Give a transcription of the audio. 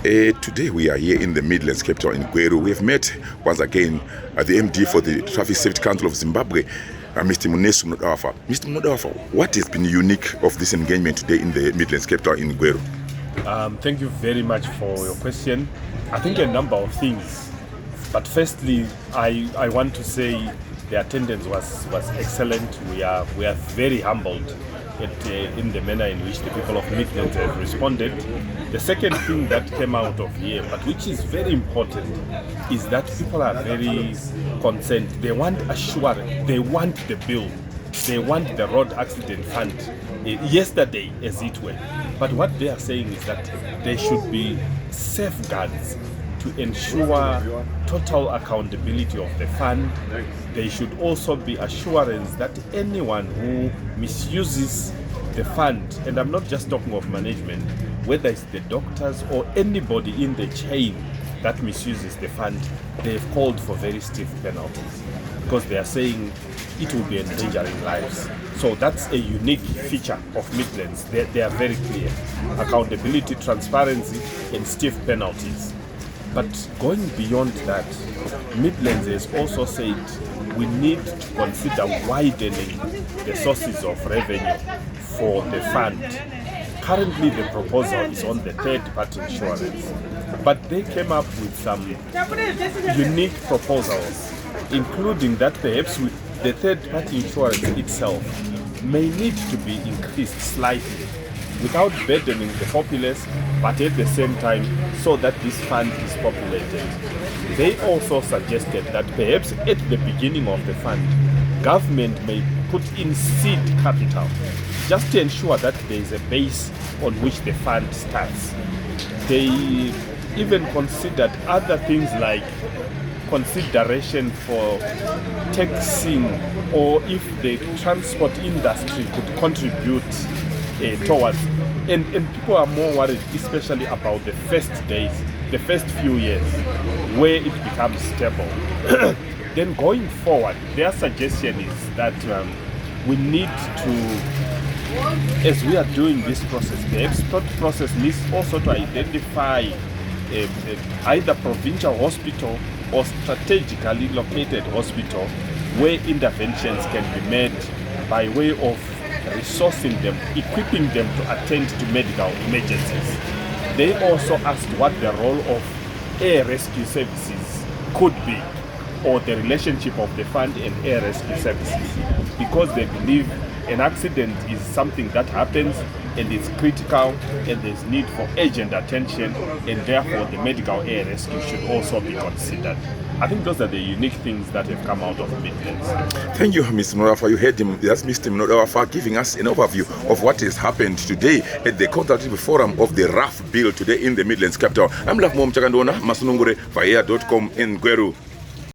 Today we are here in the Midlands capital in Gweru. We have met once again the MD for the Traffic Safety Council of Zimbabwe, Mr. Mnodawafa. Mr. Mnodawafa, what has been unique of this engagement today in the Midlands capital in Gweru? Thank you very much for your question. I think a number of things. But firstly, I want to say the attendance was excellent. We are very humbled in the manner in which the people of Midlands have responded. The second thing that came out of here, but which is very important, is that people are very concerned. They want assurance. They want the bill. They want the road accident fund yesterday, as it were. But what they are saying is that there should be safeguards to ensure total accountability of the fund. There should also be assurance that anyone who misuses the fund, and I'm not just talking of management, whether it's the doctors or anybody in the chain that misuses the fund, they've called for very stiff penalties because they are saying it will be endangering lives. So that's a unique feature of Midlands. They are very clear. Accountability, transparency, and stiff penalties. But going beyond that, Midlands has also said we need to consider widening the sources of revenue for the fund. Currently, the proposal is on the third-party insurance, but they came up with some unique proposals, including that perhaps the third-party insurance itself may need to be increased slightly without burdening the populace, but at the same time so that this fund is populated. They also suggested that perhaps at the beginning of the fund, government may put in seed capital just to ensure that there is a base on which the fund starts. They even considered other things like consideration for taxing, or if the transport industry could contribute towards, and people are more worried especially about the first days, the first few years where it becomes stable. Then going forward, their suggestion is that we need to, as we are doing this process, the export process needs also to identify either provincial hospital or strategically located hospital where interventions can be made by way of resourcing them, equipping them to attend to medical emergencies. They also asked what the role of air rescue services could be, or the relationship of the fund and air rescue services, because they believe an accident is something that happens and it's critical and there's need for urgent attention, and therefore the medical air rescue should also be considered. I think those are the unique things that have come out of Midlands. Thank you, Mr. Mnodawafa. You heard him. That's Mr. Mnodawafa giving us an overview of what has happened today at the Consultative Forum of the RAF bill today in the Midlands capital. I'm Love Mom Chakandona, Masunungure, Fire.com in Gweru.